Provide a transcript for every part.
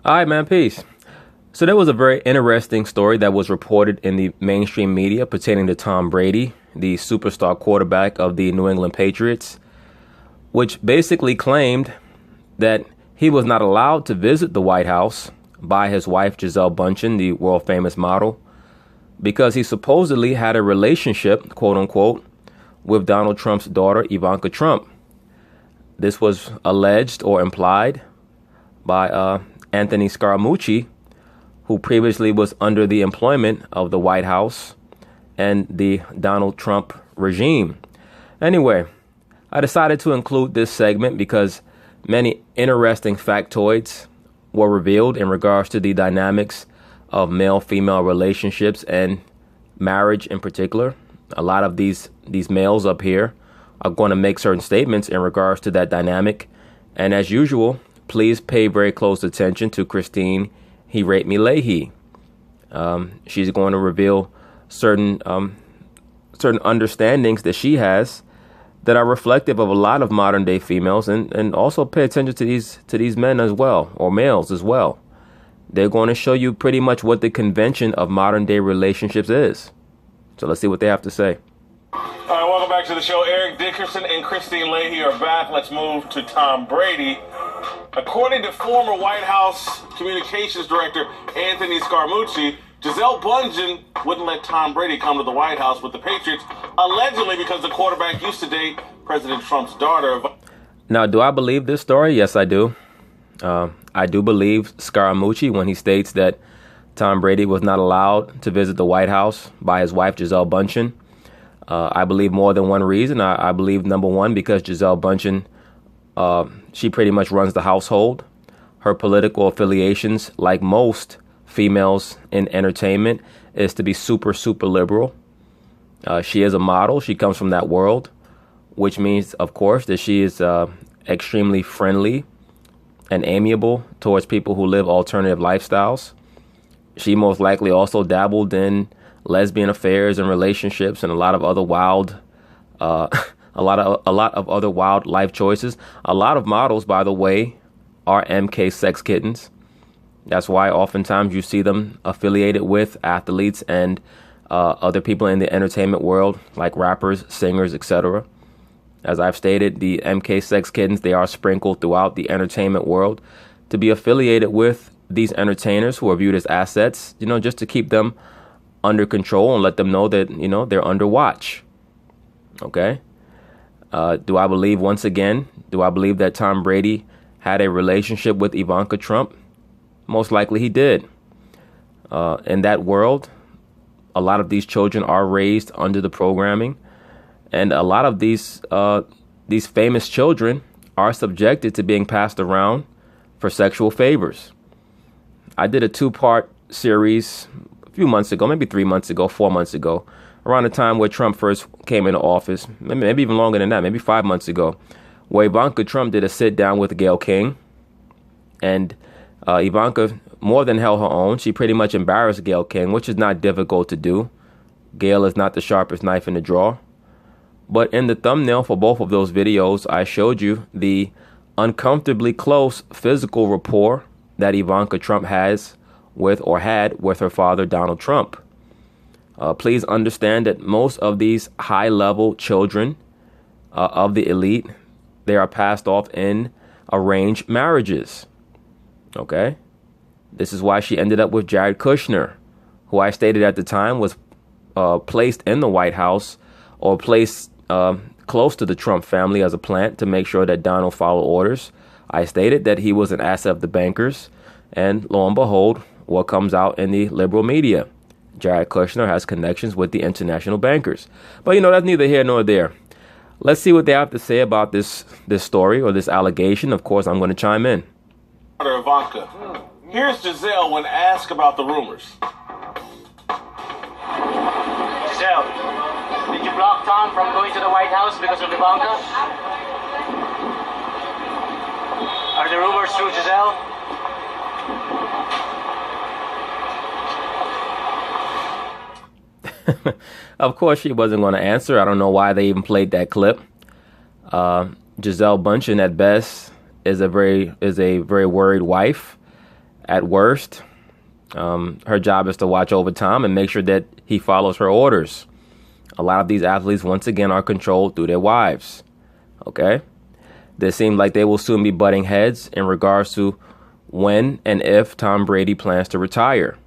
All right, man, peace. So there was a very interesting story that was reported in the mainstream media pertaining to Tom Brady, the superstar quarterback of the New England Patriots, which basically claimed that he was not allowed to visit the White House by his wife, Gisele Bündchen, the world famous model, because he supposedly had a relationship, quote unquote, with Donald Trump's daughter, Ivanka Trump. This was alleged or implied by Anthony Scaramucci, who previously was under the employment of the White House and the Donald Trump regime. Anyway, I decided to include this segment because many interesting factoids were revealed in regards to the dynamics of male-female relationships and marriage in particular. A lot of these males up here are going to make certain statements in regards to that dynamic. And as usual, please pay very close attention to Christine He Raped Me Leahy. She's going to reveal certain understandings that she has that are reflective of a lot of modern day females, and also pay attention to these men as well, or males as well. They're going to show you pretty much what the convention of modern day relationships is. So let's see what they have to say. All right, welcome back to the show. Eric Dickerson and Christine Leahy are back. Let's move to Tom Brady. According to former White House Communications Director Anthony Scaramucci, Gisele Bündchen wouldn't let Tom Brady come to the White House with the Patriots, allegedly because the quarterback used to date President Trump's daughter. Now, do I believe this story? Yes, I do. I do believe Scaramucci when he states that Tom Brady was not allowed to visit the White House by his wife, Gisele Bündchen. I believe more than one reason. I believe, number one, because Gisele Bündchen, she pretty much runs the household. Her political affiliations, like most females in entertainment, is to be super, super liberal. She is a model. She comes from that world, which means, of course, that she is extremely friendly and amiable towards people who live alternative lifestyles. She most likely also dabbled in lesbian affairs and relationships and a lot of other wild, a lot of other wild life choices. A lot of models, by the way, are MK sex kittens. That's why oftentimes you see them affiliated with athletes and other people in the entertainment world, like rappers, singers, etc. As I've stated, the MK sex kittens, they are sprinkled throughout the entertainment world to be affiliated with these entertainers who are viewed as assets, just to keep them under control and let them know that, they're under watch. Okay? Do I believe that Tom Brady had a relationship with Ivanka Trump? Most likely he did. In that world, a lot of these children are raised under the programming, and a lot of these famous children are subjected to being passed around for sexual favors. I did a 2-part series a few months ago, maybe 3 months ago, 4 months ago, around the time where Trump first came into office, maybe even longer than that, maybe 5 months ago, where Ivanka Trump did a sit down with Gayle King, and Ivanka more than held her own. She pretty much embarrassed Gayle King, which is not difficult to do. Gayle is not the sharpest knife in the drawer. But in the thumbnail for both of those videos, I showed you the uncomfortably close physical rapport that Ivanka Trump has with or had with her father, Donald Trump. Please understand that most of these high-level children of the elite, they are passed off in arranged marriages. Okay? This is why she ended up with Jared Kushner, who I stated at the time was placed in the White House or placed close to the Trump family as a plant to make sure that Donald followed orders. I stated that he was an asset of the bankers, and lo and behold, what comes out in the liberal media? Jared Kushner has connections with the international bankers. But that's neither here nor there. Let's see what they have to say about this story or this allegation. Of course, I'm going to chime in. Ivanka. Here's Gisele when asked about the rumors. Gisele, did you block Tom from going to the White House because of Ivanka? Are the rumors true, Gisele? Of course, she wasn't going to answer. I don't know why they even played that clip. Gisele Bündchen, at best, is a very worried wife, At worst, her job is to watch over Tom and make sure that he follows her orders. A lot of these athletes, once again, are controlled through their wives. Okay? It seems like they will soon be butting heads in regards to when and if Tom Brady plans to retire.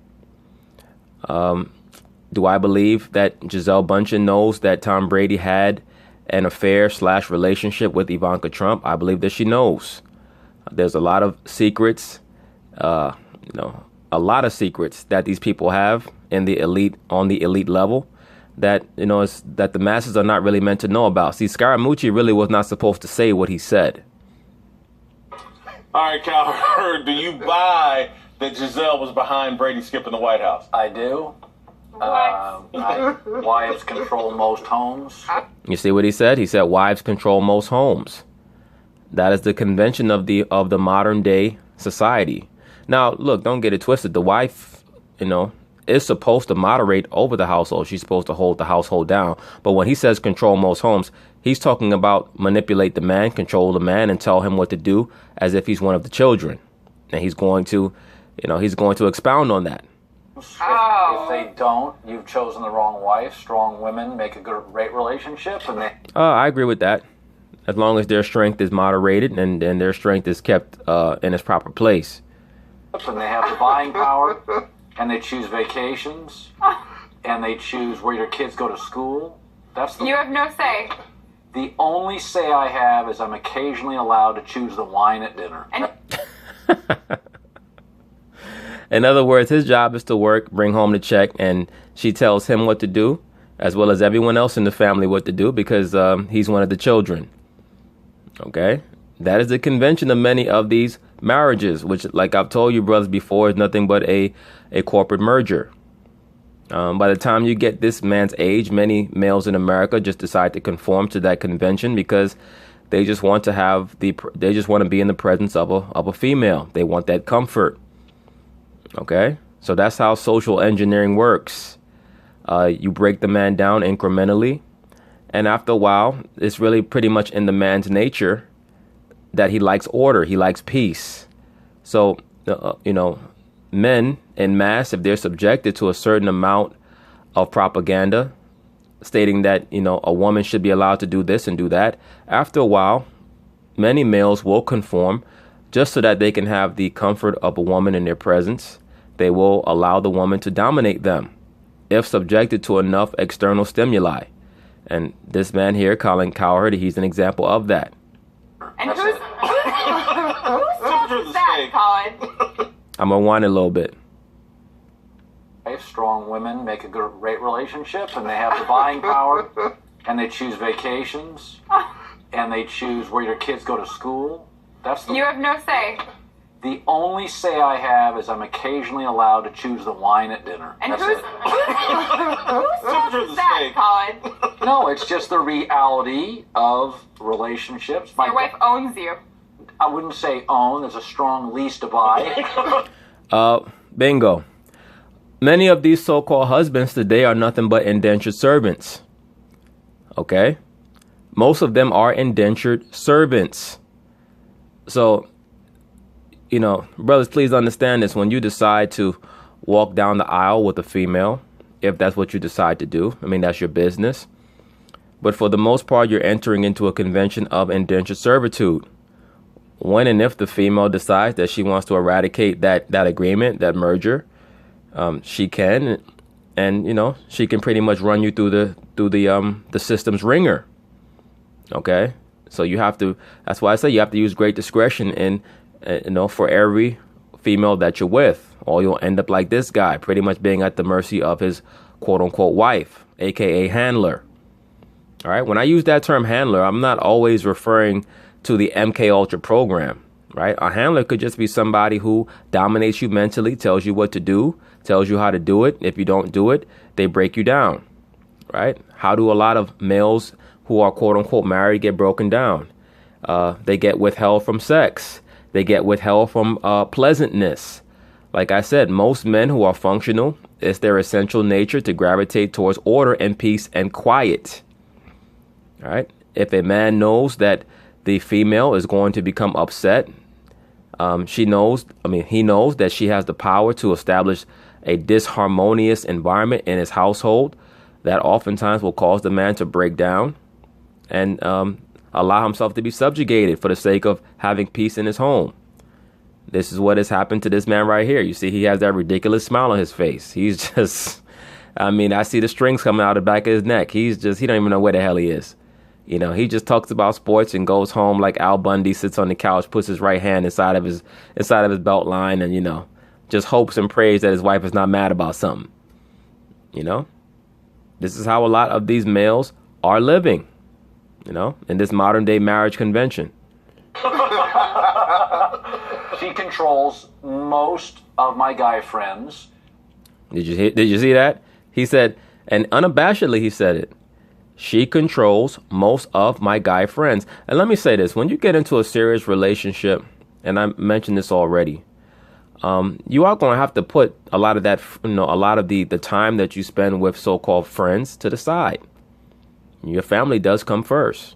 Do I believe that Gisele Bündchen knows that Tom Brady had an affair/relationship with Ivanka Trump? I believe that she knows. There's a lot of secrets, a lot of secrets that these people have in the elite, on the elite level, that that the masses are not really meant to know about. See, Scaramucci really was not supposed to say what he said. All right, Cal, do you buy that Gisele was behind Brady skipping the White House? I do. Wives control most homes. You see what he said? He said wives control most homes. That is the convention of the modern day society. Now, look, don't get it twisted. The wife, is supposed to moderate over the household. She's supposed to hold the household down. But when he says control most homes, he's talking about manipulate the man, control the man, and tell him what to do as if he's one of the children. And he's going to expound on that. If they don't, you've chosen the wrong wife. Strong women make a great relationship, and they. I agree with that. As long as their strength is moderated and their strength is kept in its proper place. And they have the buying power, and they choose vacations, and they choose where your kids go to school. You have no say. The only say I have is I'm occasionally allowed to choose the wine at dinner. In other words, his job is to work, bring home the check, and she tells him what to do, as well as everyone else in the family what to do, because he's one of the children. Okay? That is the convention of many of these marriages, which, like I've told you, brothers, before, is nothing but a corporate merger. By the time you get this man's age, many males in America just decide to conform to that convention because they just want to be in the presence of a female. They want that comfort. Okay, so that's how social engineering works. You break the man down incrementally, and after a while, it's really pretty much in the man's nature that he likes order, he likes peace. So, men en masse, if they're subjected to a certain amount of propaganda stating that, a woman should be allowed to do this and do that, after a while, many males will conform just so that they can have the comfort of a woman in their presence. They will allow the woman to dominate them if subjected to enough external stimuli. And this man here, Colin Cowherd, he's an example of that. And whose job is that, Colin? I'm going to whine a little bit. Strong women make a great relationship, and they have the buying power, and they choose vacations, and they choose where your kids go to school. You have no say. The only say I have is I'm occasionally allowed to choose the wine at dinner. And whose job is that, Colin? No, it's just the reality of relationships. Your wife owns you. I wouldn't say own. There's a strong lease to buy. Bingo. Many of these so-called husbands today are nothing but indentured servants. Okay? Most of them are indentured servants. So, brothers, please understand this. When you decide to walk down the aisle with a female, if that's what you decide to do, that's your business. But for the most part, you're entering into a convention of indentured servitude. When and if the female decides that she wants to eradicate that agreement, that merger, she can, and she can pretty much run you through the system's ringer. Okay, so you have to. That's why I say you have to use great discretion in. For every female that you're with, or you'll end up like this guy, pretty much being at the mercy of his quote-unquote wife, aka handler. All right, when I use that term handler, I'm not always referring to the MK Ultra program, right? A handler could just be somebody who dominates you mentally, tells you what to do, tells you how to do it. If you don't do it, they break you down, right? How do a lot of males who are quote-unquote married get broken down? They get withheld from sex. They get withheld from pleasantness. Like I said, most men who are functional, it's their essential nature to gravitate towards order and peace and quiet. All right. If a man knows that the female is going to become upset He knows that she has the power to establish a disharmonious environment in his household that oftentimes will cause the man to break down and allow himself to be subjugated for the sake of having peace in his home. This is what has happened to this man right here. You see, he has that ridiculous smile on his face. He's just, I see the strings coming out of the back of his neck. He don't even know where the hell he is. He just talks about sports and goes home like Al Bundy, sits on the couch, puts his right hand inside of his belt line, and just hopes and prays that his wife is not mad about something. This is how a lot of these males are living, in this modern day marriage convention. She controls most of my guy friends. Did you see that? He said, and unabashedly he said it. She controls most of my guy friends. And let me say this, when you get into a serious relationship, and I mentioned this already, you are going to have to put a lot of that, a lot of the time that you spend with so-called friends to the side. Your family does come first.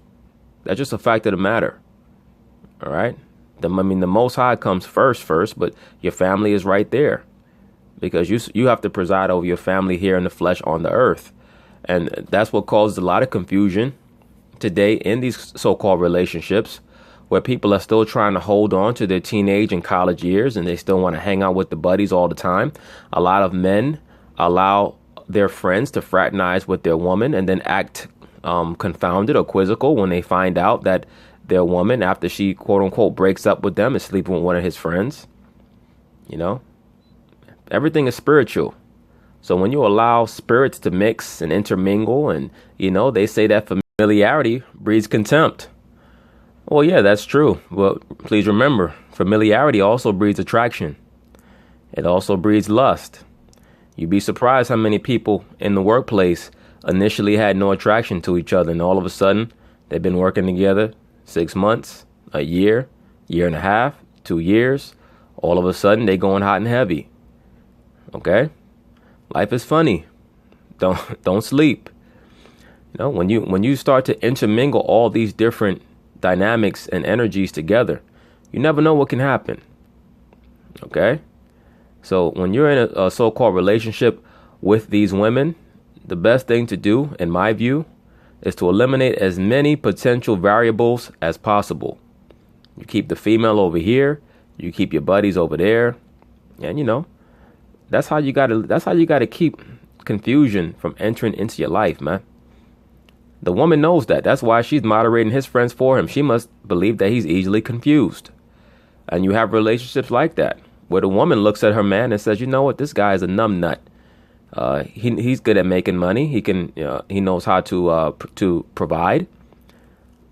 That's just a fact of the matter. All right. The Most High comes first, but your family is right there because you have to preside over your family here in the flesh on the earth. And that's what causes a lot of confusion today in these so-called relationships where people are still trying to hold on to their teenage and college years and they still want to hang out with the buddies all the time. A lot of men allow their friends to fraternize with their woman and then act confounded or quizzical when they find out that their woman, after she quote unquote breaks up with them, is sleeping with one of his friends. Everything is spiritual. So when you allow spirits to mix and intermingle and, they say that familiarity breeds contempt. Well, yeah, that's true. Well, please remember, familiarity also breeds attraction. It also breeds lust. You'd be surprised how many people in the workplace initially had no attraction to each other. And all of a sudden, they've been working together 6 months, a year and a half, 2 years. All of a sudden, they going hot and heavy. Okay? Life is funny. Don't sleep. When you start to intermingle all these different dynamics and energies together, you never know what can happen. Okay? So when you're in a so-called relationship with these women, the best thing to do, in my view, is to eliminate as many potential variables as possible. You keep the female over here, you keep your buddies over there, and that's how you gotta keep confusion from entering into your life, man. The woman knows that. That's why she's moderating his friends for him. She must believe that he's easily confused. And you have relationships like that, where the woman looks at her man and says, you know what, this guy is a numbnut. He's good at making money. He knows how to provide.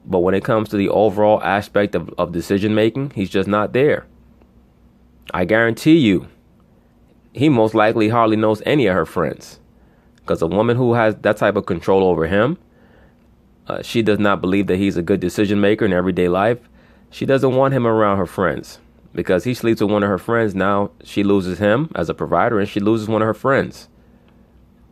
But when it comes to the overall aspect of decision making, he's just not there. I guarantee you, he most likely hardly knows any of her friends. Because a woman who has that type of control over him, she does not believe that he's a good decision maker in everyday life. She doesn't want him around her friends. Because he sleeps with one of her friends, now she loses him as a provider and she loses one of her friends.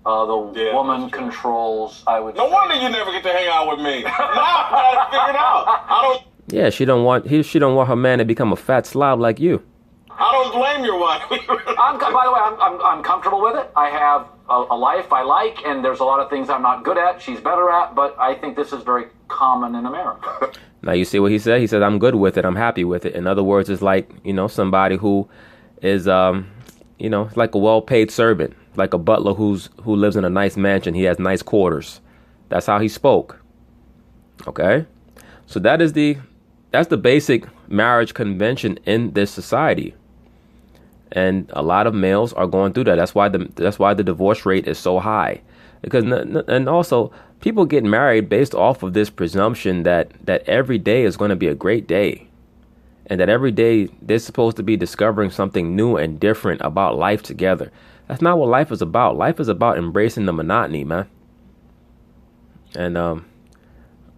Woman controls, I would No say. wonder you never get to hang out with me. Now I got it figured out. Yeah, she don't want her man to become a fat slob like you. I don't blame your wife. By the way, I'm comfortable with it. I have a life I like, and there's a lot of things I'm not good at, she's better at, but I think this is very common in America. Now, you see what he said? He said, I'm good with it. I'm happy with it. In other words, it's like, somebody who is, like a well-paid servant, like a butler who lives in a nice mansion. He has nice quarters. That's how he spoke. Okay? So that's the basic marriage convention in this society. And a lot of males are going through that. That's why the divorce rate is so high. Because and also people get married based off of this presumption that every day is going to be a great day. And that every day they're supposed to be discovering something new and different about life together. That's not what life is about. Life is about embracing the monotony, man. And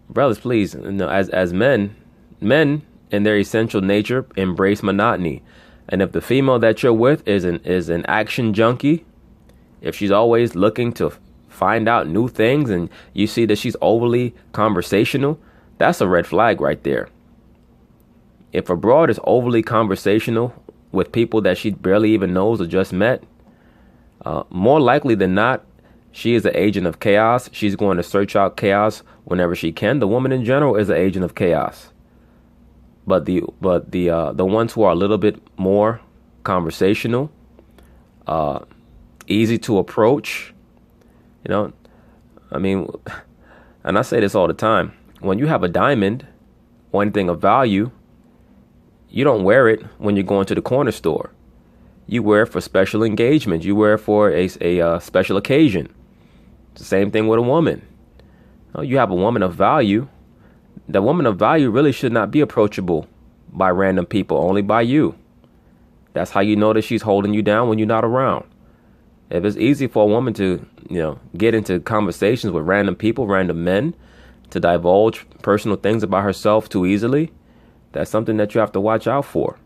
brothers, please, as men in their essential nature embrace monotony. And if the female that you're with is an action junkie, if she's always looking to find out new things and you see that she's overly conversational, that's a red flag right there. if a broad is overly conversational with people that she barely even knows or just met, more likely than not, she is an agent of chaos. She's going to search out chaos whenever she can. The woman in general is an agent of chaos. But the ones who are a little bit more conversational, easy to approach, I mean, and I say this all the time, when you have a diamond or anything of value, you don't wear it when you're going to the corner store. You wear it for special engagements. You wear it for a special occasion. It's the same thing with a woman. You have a woman of value. The woman of value really should not be approachable by random people, only by you. That's how you know that she's holding you down when you're not around. If it's easy for a woman to, get into conversations with random people, random men, to divulge personal things about herself too easily, that's something that you have to watch out for.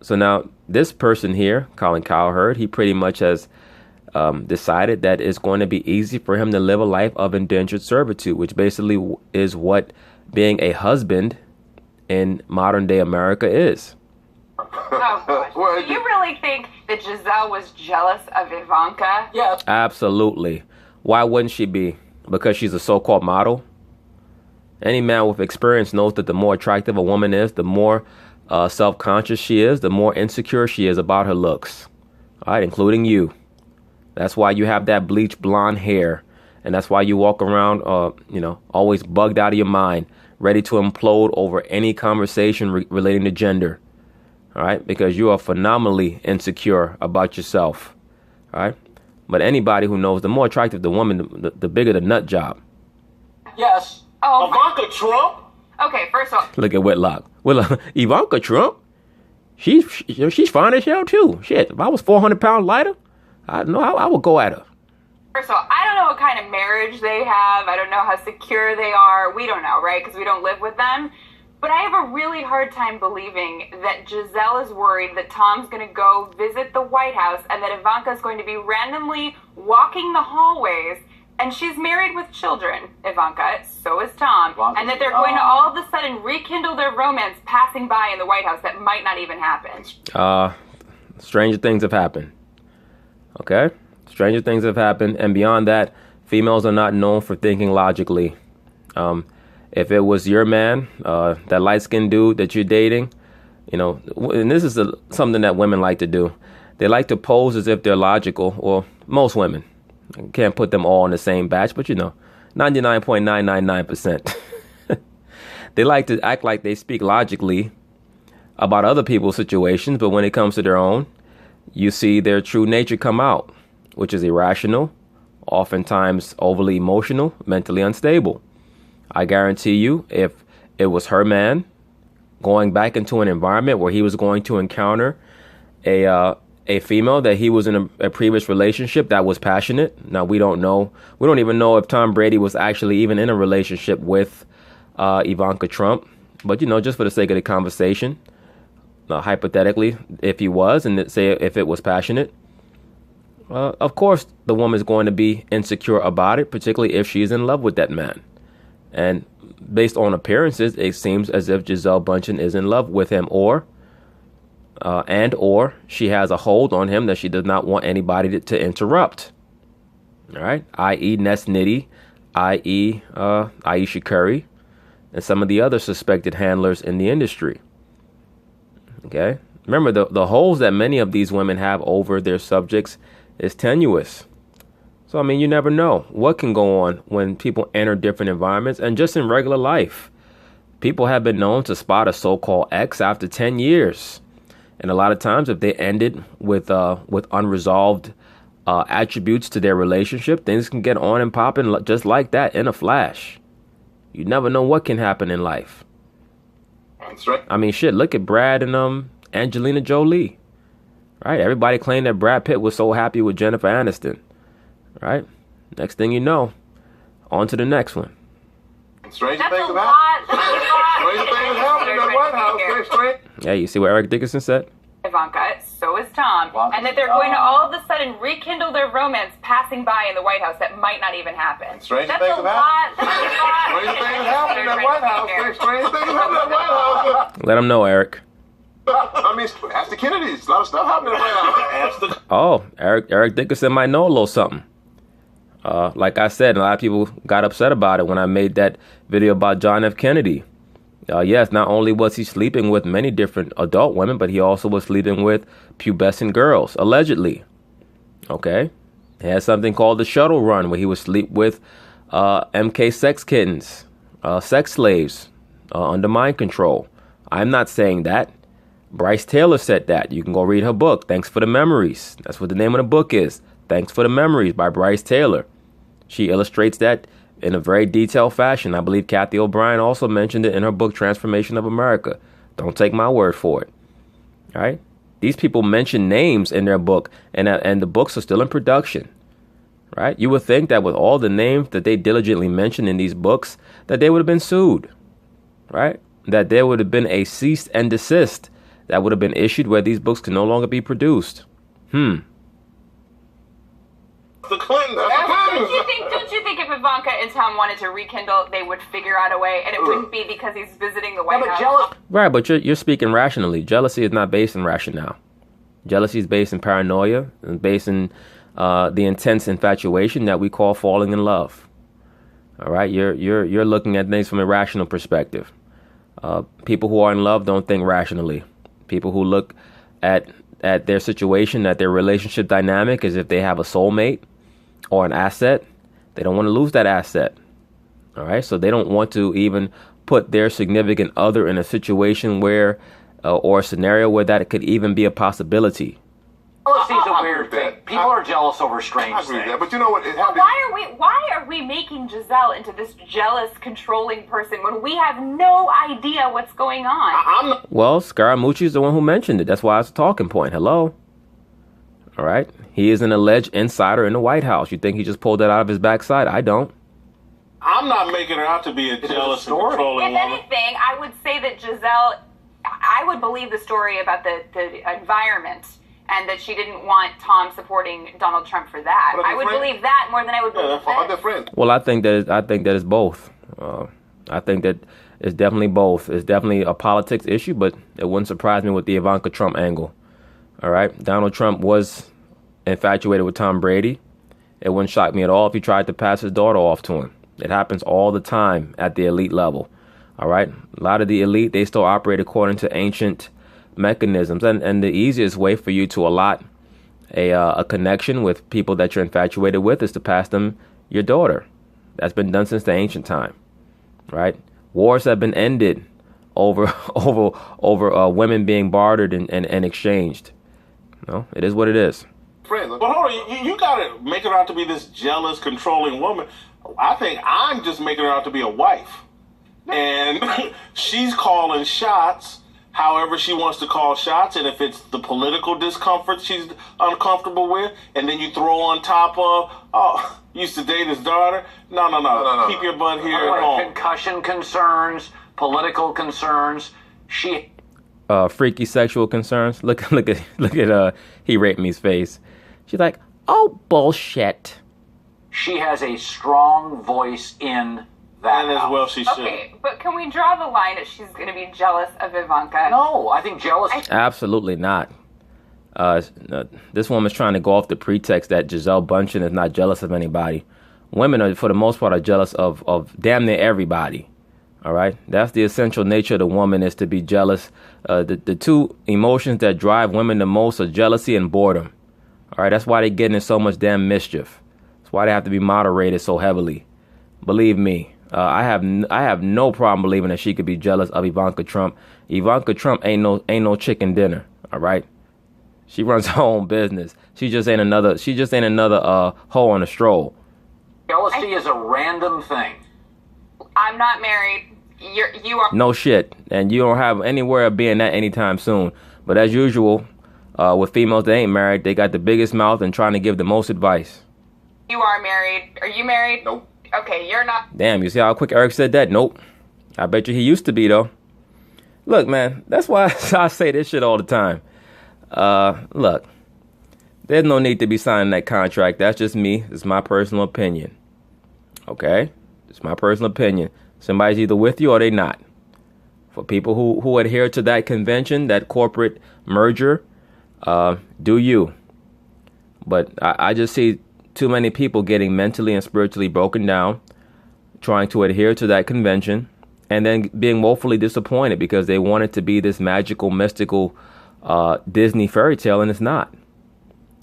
So now this person here, Colin Cowherd, he pretty much has decided that it's going to be easy for him to live a life of indentured servitude, which basically is what being a husband in modern day America is. Oh, gosh. Do you really think that Giselle was jealous of Ivanka? Yes. Absolutely. Why wouldn't she be? Because she's a so-called model? Any man with experience knows that the more attractive a woman is, the more self-conscious she is, the more insecure she is about her looks. All right, including you. That's why you have that bleached blonde hair. And that's why you walk around, always bugged out of your mind, ready to implode over any conversation relating to gender. All right, because you are phenomenally insecure about yourself. All right, but anybody who knows, the more attractive the woman, the bigger the nut job. Yes. Oh, Ivanka Trump? okay, first of all, Look at Whitlock. Ivanka Trump, she's fine as hell too. Shit, if I was 400 pounds lighter, I would go at her. first of all, I don't know what kind of marriage they have. I don't know how secure they are. We don't know, right? Because we don't live with them. But I have a really hard time believing that Giselle is worried that Tom's going to go visit the White House and that Ivanka's going to be randomly walking the hallways. And she's married with children, Ivanka, so is Tom. And that they're going to all of a sudden rekindle their romance passing by in the White House. That might not even happen. Stranger things have happened. Okay? Stranger things have happened. And beyond that, females are not known for thinking logically. If it was your man, that light-skinned dude that you're dating, and this is something that women like to do. They like to pose as if they're logical, or most women. Can't put them all in the same batch, but 99.999%. They like to act like they speak logically about other people's situations, but when it comes to their own, you see their true nature come out, which is irrational, oftentimes overly emotional, mentally unstable. I guarantee you, if it was her man going back into an environment where he was going to encounter a female that he was in a previous relationship that was passionate. Now, we don't know. We don't even know if Tom Brady was actually even in a relationship with Ivanka Trump. But, just for the sake of the conversation, hypothetically, if he was, and say if it was passionate, of course, the woman's going to be insecure about it, particularly if she's in love with that man. And based on appearances, it seems as if Gisele Bündchen is in love with him, or she has a hold on him that she does not want anybody to interrupt. All right, i.e. Ness Nitty, i.e. Aisha Curry, and some of the other suspected handlers in the industry. Okay, remember the holes that many of these women have over their subjects is tenuous. So, you never know what can go on when people enter different environments, and just in regular life. People have been known to spot a so-called ex after 10 years. And a lot of times, if they ended with unresolved attributes to their relationship, things can get on and popping just like that in a flash. You never know what can happen in life. That's right. Shit, look at Brad and Angelina Jolie. Right? Everybody claimed that Brad Pitt was so happy with Jennifer Aniston. Right? Next thing you know, on to the next one. Stranger That's things a have lot. happened. Stranger things have happened in the White House. Very strange. Yeah, you see what Eric Dickerson said? Ivanka, so is Tom, and that they're going to all of a sudden rekindle their romance passing by in the White House that might not even happen. Strange That's things a have lot. happened. That's a lot. Strange things happen in that White House. Strange things happen in that White House. Let him know, Eric. I mean, ask the Kennedys. A lot of stuff happened in the White House. Oh, Eric Dickerson might know a little something. Like I said, a lot of people got upset about it when I made that video about John F. Kennedy. Yes, not only was he sleeping with many different adult women, but he also was sleeping with pubescent girls, allegedly. Okay? He had something called the shuttle run, where he would sleep with MK sex kittens, sex slaves, under mind control. I'm not saying that. Bryce Taylor said that. You can go read her book, Thanks for the Memories. That's what the name of the book is. Thanks for the Memories by Bryce Taylor. She illustrates that in a very detailed fashion. I believe Kathy O'Brien also mentioned it in her book, Transformation of America. Don't take my word for it. All right? These people mention names in their book, and the books are still in production. Right? You would think that with all the names that they diligently mentioned in these books, that they would have been sued. Right? That there would have been a cease and desist that would have been issued where these books can no longer be produced. The Clintons. Don't you think if Ivanka and Tom wanted to rekindle, they would figure out a way, and it wouldn't be because he's visiting the White House? Right, but you're speaking rationally. Jealousy is not based in rationale. Jealousy is based in paranoia, and based in the intense infatuation that we call falling in love. All right, you're looking at things from a rational perspective. People who are in love don't think rationally. People who look at their situation, at their relationship dynamic, as if they have a soulmate or an asset. They don't want to lose that asset. All right. So they don't want to even put their significant other in a situation where or a scenario where that could even be a possibility. Jealousy is a weird thing. People are jealous over strange I agree with things. that, but you know what? But why are we making Giselle into this jealous, controlling person when we have no idea what's going on? Well, Scaramucci is the one who mentioned it. That's why it's a talking point. Hello. All right. He is an alleged insider in the White House. You think he just pulled that out of his backside? I don't. I'm not making her out to be a jealous and controlling If woman. anything, I would say that Giselle, I would believe the story about the environment and that she didn't want Tom supporting Donald Trump for that. I would believe that more than I would believe They're this. friends. Well, I think that it's both. I think that it's definitely both. It's definitely a politics issue, but it wouldn't surprise me with the Ivanka Trump angle. All right, Donald Trump was infatuated with Tom Brady. It wouldn't shock me at all if he tried to pass his daughter off to him. It happens all the time at the elite level. All right, a lot of the elite, they still operate according to ancient mechanisms, and the easiest way for you to allot a connection with people that you're infatuated with is to pass them your daughter. That's been done since the ancient time, right? Wars have been ended over women being bartered and exchanged. No, it is what it is. Friends. But hold on, you gotta make her out to be this jealous, controlling woman. I think I'm just making her out to be a wife, and she's calling shots. However she wants to call shots, and if it's the political discomfort she's uncomfortable with, and then you throw on top of, used to date his daughter. No. Keep your butt here at home. Concussion concerns, political concerns. Freaky sexual concerns. Look at he raped me's face. She's like, oh, bullshit. She has a strong voice in that And as well she should. Okay, but can we draw the line that she's going to be jealous of Ivanka? No, I think jealousy. Absolutely not. This woman's trying to go off the pretext that Gisele Bündchen is not jealous of anybody. Women, are, for the most part, are jealous of damn near everybody. All right? That's the essential nature of the woman, is to be jealous. The two emotions that drive women the most are jealousy and boredom. All right? That's why they get in so much damn mischief. That's why they have to be moderated so heavily. Believe me. I have no problem believing that she could be jealous of Ivanka Trump. Ivanka Trump ain't no chicken dinner. All right, she runs her own business. She just ain't another hoe on a stroll. Jealousy is a random thing. I'm not married. You are. No shit, and you don't have anywhere of being that anytime soon. But as usual, with females that ain't married, they got the biggest mouth and trying to give the most advice. You are married. Are you married? Nope. Okay, you're not. Damn, you see how quick Eric said that? Nope. I bet you he used to be, though. Look, man, that's why I say this shit all the time. Look, there's no need to be signing that contract. That's just me. It's my personal opinion. Okay? It's my personal opinion. Somebody's either with you or they not. For people who adhere to that convention, that corporate merger, do you. But I just see too many people getting mentally and spiritually broken down, trying to adhere to that convention, and then being woefully disappointed because they want it to be this magical, mystical Disney fairy tale, and it's not.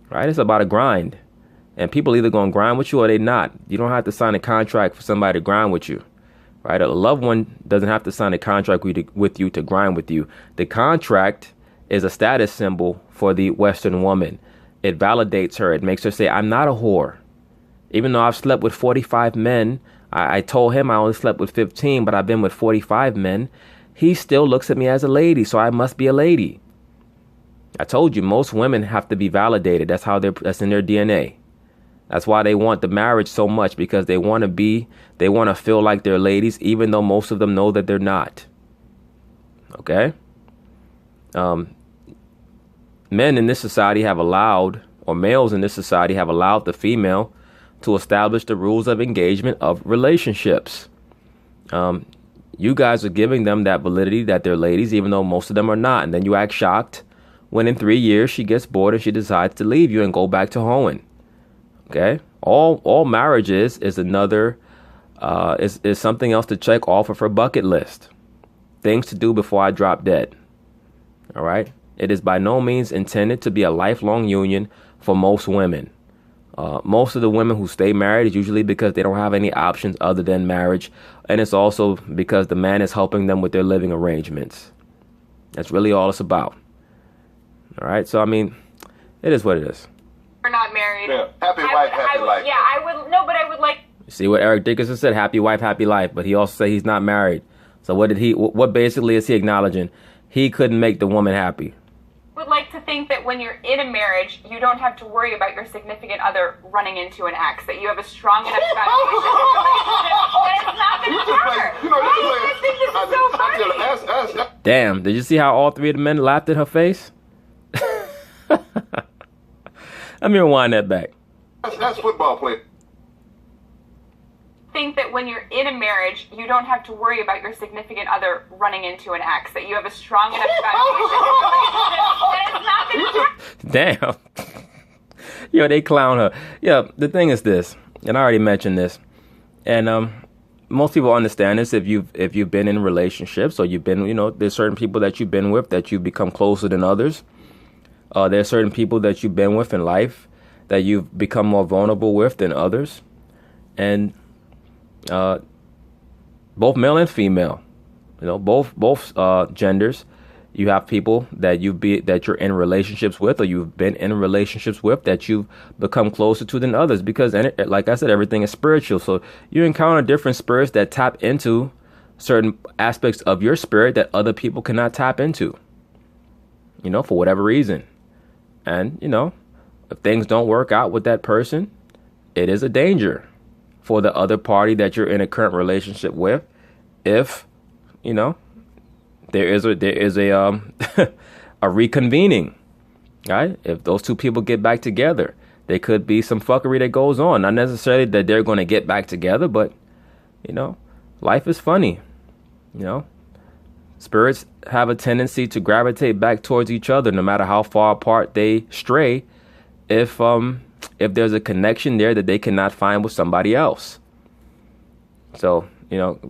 Right? It's about a grind. And people either going to grind with you or they not. You don't have to sign a contract for somebody to grind with you. Right? A loved one doesn't have to sign a contract with you to grind with you. The contract is a status symbol for the Western woman. It validates her. It makes her say, I'm not a whore. Even though I've slept with 45 men, I told him I only slept with 15, but I've been with 45 men. He still looks at me as a lady, so I must be a lady. I told you, most women have to be validated. That's in their DNA. That's why they want the marriage so much, because they want to feel like they're ladies, even though most of them know that they're not. Okay? Men in this society have allowed, or males in this society have allowed the female to establish the rules of engagement of relationships. You guys are giving them that validity that they're ladies, even though most of them are not. And then you act shocked when in 3 years she gets bored and she decides to leave you and go back to hoeing. Okay? All marriage is another, is something else to check off of her bucket list. Things to do before I drop dead. All right? It is by no means intended to be a lifelong union for most women. Most of the women who stay married is usually because they don't have any options other than marriage. And it's also because the man is helping them with their living arrangements. That's really all it's about. All right. So, I mean, it is what it is. We're not married. Yeah. Happy wife, happy life. Yeah, I would. No, but I would like. See what Eric Dickerson said? Happy wife, happy life. But he also said he's not married. So what basically is he acknowledging? He couldn't make the woman happy. Would like to think that when you're in a marriage, you don't have to worry about your significant other running into an ex, that you have a strong enough foundation that it's not going to matter. I think this is so funny. Damn, did you see how all three of the men laughed at her face? Let me rewind that back. That's football player. Think that when you're in a marriage, you don't have to worry about your significant other running into an ex, that you have a strong enough foundation that it's not going to matter. Damn. Yo, they clown her. Yeah, the thing is this, and I already mentioned this, and most people understand this if you've been in relationships, or you've been, there's certain people that you've been with that you've become closer than others. There's certain people that you've been with in life that you've become more vulnerable with than others, and both male and female, both genders. You have people that you're in relationships with, or you've been in relationships with, that you've become closer to than others. Because, like I said, everything is spiritual. So you encounter different spirits that tap into certain aspects of your spirit that other people cannot tap into, for whatever reason. And, if things don't work out with that person, it is a danger for the other party that you're in a current relationship with. If, there is a a reconvening, right? If those two people get back together, there could be some fuckery that goes on. Not necessarily that they're going to get back together, but, life is funny. Spirits have a tendency to gravitate back towards each other, no matter how far apart they stray, if there's a connection there that they cannot find with somebody else. So,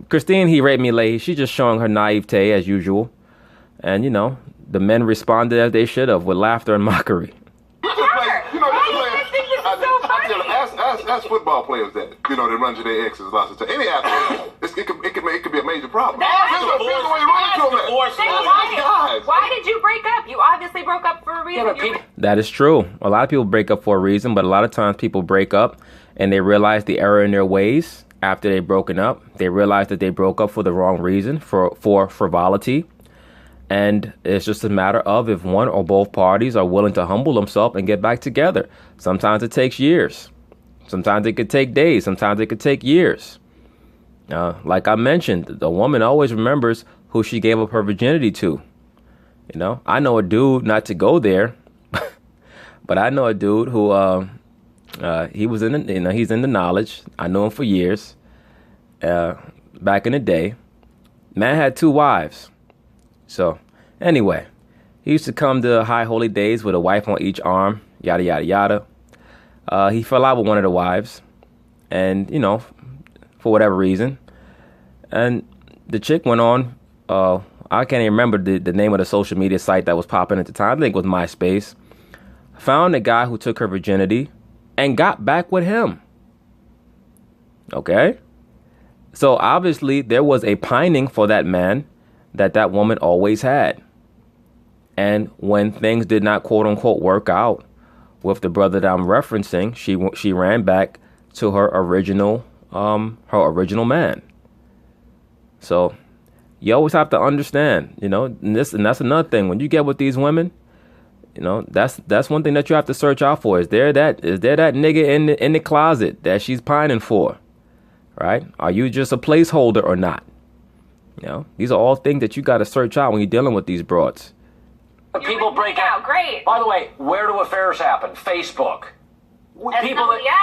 Christine, he raped me late. She's just showing her naivete as usual. And, the men responded as they should have, with laughter and mockery. That's football players that run to their exes lots of time. Any athlete, it could be a major problem. Why did you break up? You obviously broke up for a reason. That is true. A lot of people break up for a reason, but a lot of times people break up and they realize the error in their ways after they've broken up. They realize that they broke up for the wrong reason, for frivolity. And it's just a matter of if one or both parties are willing to humble themselves and get back together. Sometimes it takes years. Sometimes it could take days. Sometimes it could take years. Like I mentioned, the woman always remembers who she gave up her virginity to. I know a dude, not to go there, But I know a dude who he was in the, he's in the knowledge. I know him for years. Back in the day, man had 2 wives. So anyway, he used to come to high holy days with a wife on each arm. Yada yada yada. He fell out with one of the wives, and for whatever reason, and the chick went on. I can't even remember the name of the social media site that was popping at the time. I think it was MySpace. Found a guy who took her virginity and got back with him. Okay? So obviously there was a pining for that man that woman always had. And when things did not quote unquote work out with the brother that I'm referencing, she ran back to her original man. So you always have to understand, and that's another thing. When you get with these women, that's one thing that you have to search out for. Is there that nigga in the closet that she's pining for? Right? Are you just a placeholder or not? These are all things that you got to search out when you're dealing with these broads. People break out. Great. By the way, where do affairs happen? Facebook.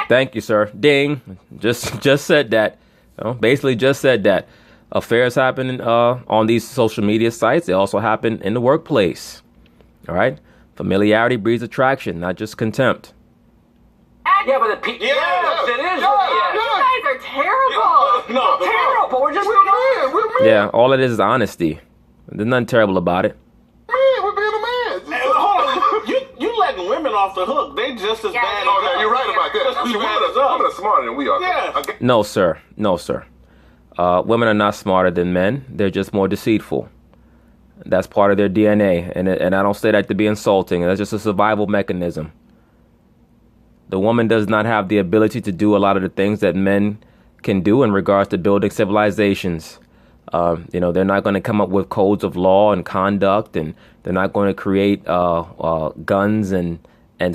Thank you, sir. Ding. Just said that. Basically just said that. Affairs happen on these social media sites. They also happen in the workplace. All right? Familiarity breeds attraction, not just contempt. Yeah, but yes, it is. You guys are terrible. No, Terrible. We're just We're men. Yeah, all it is honesty. There's nothing terrible about it. Man, we're being a man. Hey, hold on. You letting women off the hook. They just as bad. Oh, no, you're right about that. Just as bad as Women us. are smarter than we are. Yeah. Okay. No, sir. Women are not smarter than men. They're just more deceitful. That's part of their DNA. And I don't say that to be insulting. That's just a survival mechanism. The woman does not have the ability to do a lot of the things that men can do in regards to building civilizations. They're not going to come up with codes of law and conduct, and they're not going to create guns and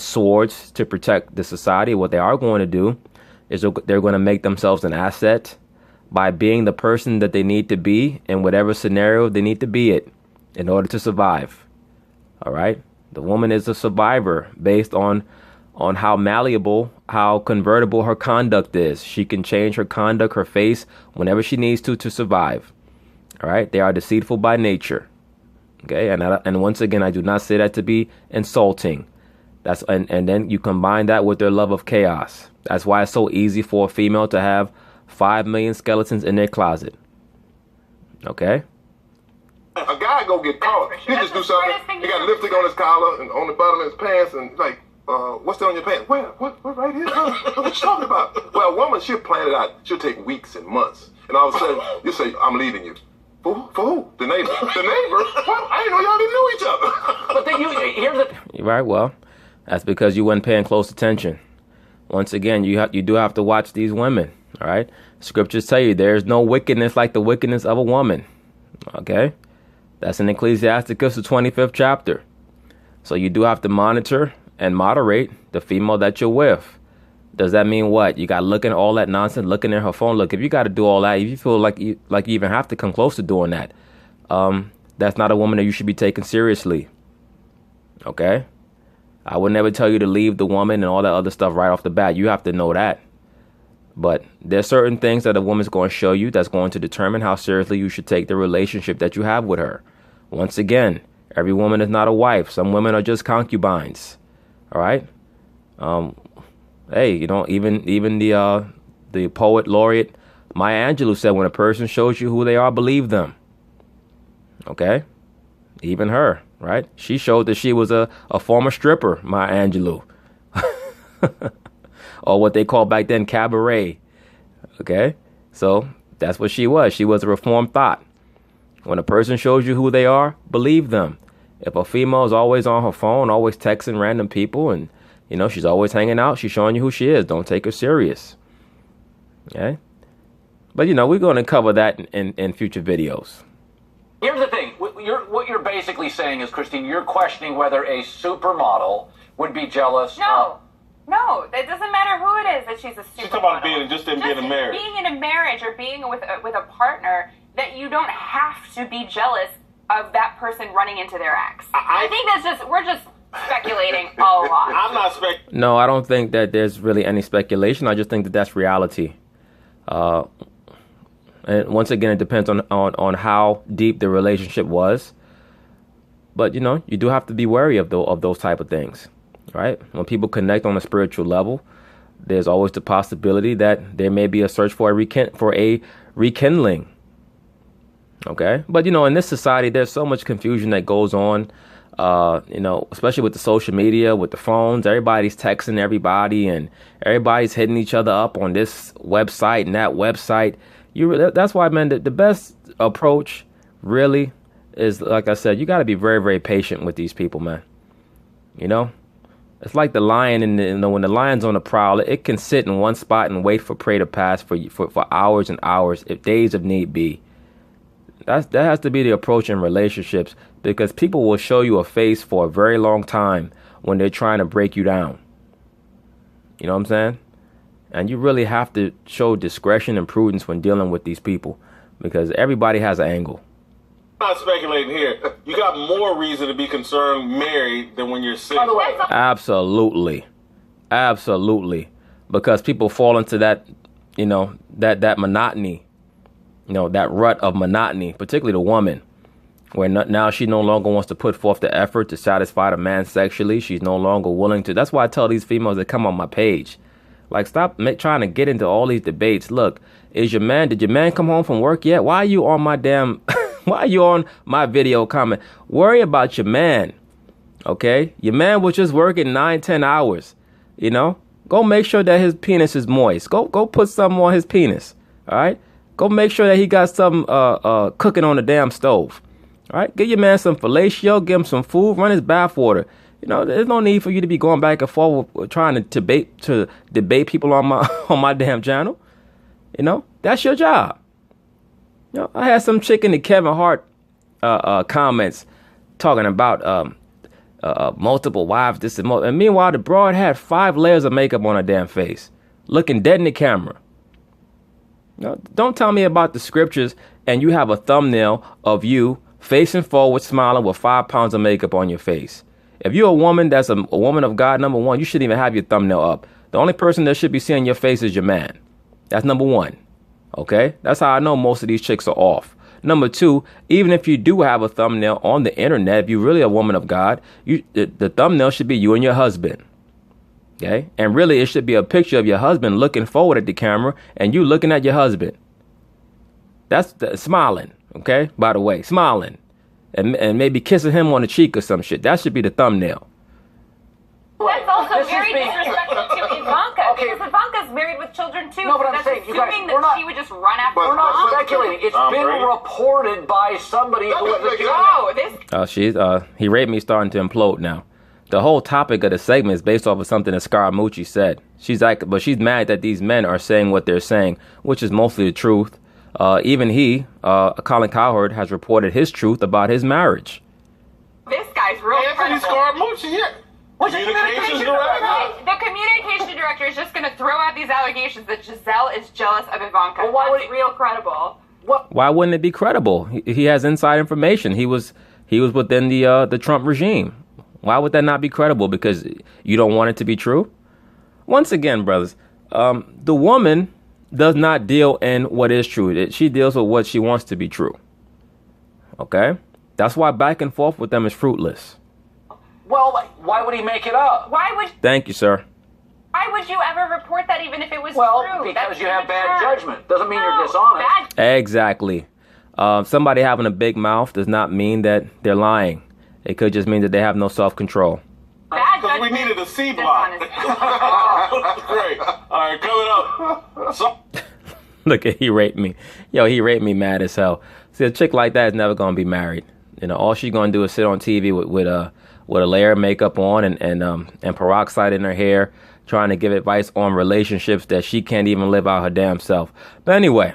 swords to protect the society. What they are going to do is they're going to make themselves an asset by being the person that they need to be in whatever scenario they need to be it in order to survive. All right? The woman is a survivor based on how malleable, how convertible her conduct is. She can change her conduct, her face, whenever she needs to survive. All right? They are deceitful by nature. Okay? And once again, I do not say that to be insulting. And then you combine that with their love of chaos. That's why it's so easy for a female to have 5 million skeletons in their closet. Okay? A guy go get caught. He just do something. He got lipstick on his collar and on the bottom of his pants and like, what's that on your pants? Where? What right here? What you talking about? Well, a woman, she'll plan it out. She'll take weeks and months. And all of a sudden, you say, I'm leaving you. For who? The neighbor. The neighbor? What? I didn't know y'all didn't know each other. But then here's the... Right, well, that's because you weren't paying close attention. Once again, you do have to watch these women, all right? Scriptures tell you there's no wickedness like the wickedness of a woman, okay? That's in Ecclesiasticus, the 25th chapter. So you do have to monitor and moderate the female that you're with. Does that mean what? You got looking at all that nonsense, looking at her phone. Look, if you got to do all that, if you feel like you even have to come close to doing that, that's not a woman that you should be taking seriously. Okay? I would never tell you to leave the woman and all that other stuff right off the bat. You have to know that. But there's certain things that a woman's going to show you that's going to determine how seriously you should take the relationship that you have with her. Once again, every woman is not a wife. Some women are just concubines. All right? Hey, even the poet laureate Maya Angelou said, when a person shows you who they are, believe them. Okay? Even her, right? She showed that she was a former stripper, Maya Angelou. Or what they called back then cabaret. Okay? So that's what she was. She was a reformed thought. When a person shows you who they are, believe them. If a female is always on her phone, always texting random people, and she's always hanging out, she's showing you who she is. Don't take her serious. Okay? But we're going to cover that in future videos. Here's the thing. What you're basically saying is, Christine, you're questioning whether a supermodel would be jealous. No, it doesn't matter who it is that she's a supermodel. She's talking about being in a marriage. Being in a marriage or being with a partner, that you don't have to be jealous of that person running into their ex. I think we're just speculating a lot. I'm not speculating. No, I don't think that there's really any speculation. I just think that that's reality. And once again, it depends on how deep the relationship was. But, you do have to be wary of those type of things, right? When people connect on a spiritual level, there's always the possibility that there may be a search for a rekindling. Okay. But, in this society, there's so much confusion that goes on, especially with the social media, with the phones. Everybody's texting everybody and everybody's hitting each other up on this website and that website. That's why, man, the best approach really is, like I said, you got to be very, very patient with these people, man. It's like the lion, and when the lion's on the prowl, it can sit in one spot and wait for prey to pass for hours and hours, if days if need be. That has to be the approach in relationships, because people will show you a face for a very long time when they're trying to break you down. You know what I'm saying? And you really have to show discretion and prudence when dealing with these people, because everybody has an angle. I'm not speculating here. You got more reason to be concerned married than when you're single. By the way, Absolutely. Because people fall into that, that monotony, that rut of monotony, particularly the woman, where now she no longer wants to put forth the effort to satisfy the man sexually. She's no longer willing to. That's why I tell these females that come on my page, like, stop trying to get into all these debates. Look, did your man come home from work yet? Why are you on my why are you on my video comment? Worry about your man, okay? Your man was just working 9-10 hours, Go make sure that his penis is moist. Go put something on his penis, all right? Go make sure that he got something cooking on the damn stove, all right? Give your man some fellatio, give him some food, run his bath water. There's no need for you to be going back and forth trying to debate people on my damn channel. That's your job. I had some chick in the Kevin Hart comments talking about multiple wives, this and more. And meanwhile, the broad had 5 layers of makeup on her damn face, looking dead in the camera. Don't tell me about the scriptures and you have a thumbnail of you facing forward, smiling with 5 pounds of makeup on your face. If you're a woman that's a woman of God, number one, you shouldn't even have your thumbnail up. The only person that should be seeing your face is your man. That's number one. Okay? That's how I know most of these chicks are off. Number two, even if you do have a thumbnail on the internet, if you're really a woman of God, the thumbnail should be you and your husband. Okay? And really, it should be a picture of your husband looking forward at the camera and you looking at your husband. That's smiling. Okay? By the way, smiling. And maybe kissing him on the cheek or some shit. That should be the thumbnail. That's also very disrespectful to Ivanka, because Ivanka's married with children too. No, but I'm that's saying, you guys, assuming that she would just run after We're not Tom. speculating. It's been Brady? reported by somebody who was a Oh, this. He raped me starting to implode now. The whole topic of the segment is based off of something that Scaramucci said. She's mad that these men are saying what they're saying, which is mostly the truth. Even Colin Cowherd, has reported his truth about his marriage. This guy's real Anthony credible. Scaramucci, yeah. Communications director. The communication director is just going to throw out these allegations that Giselle is jealous of Ivanka. Well, why would That's real credible. Why wouldn't it be credible? He has inside information. He was within the Trump regime. Why would that not be credible? Because you don't want it to be true? Once again, brothers, the woman does not deal in what is true. She deals with what she wants to be true. Okay? That's why back and forth with them is fruitless. Well, why would he make it up? Thank you, sir. Why would you ever report that even if it was Well, true? because That's you have bad immature. judgment. Doesn't mean you're No, dishonest. bad Exactly. Somebody having a big mouth does not mean that they're lying. It could just mean that they have no self-control. Bad Because we judgment, needed a C block. dishonesty. Great. All right, coming up. So, Look, he raped me. He raped me mad as hell. See, a chick like that is never going to be married. All she's going to do is sit on TV with a layer of makeup on and peroxide in her hair, trying to give advice on relationships that she can't even live out her damn self. But anyway,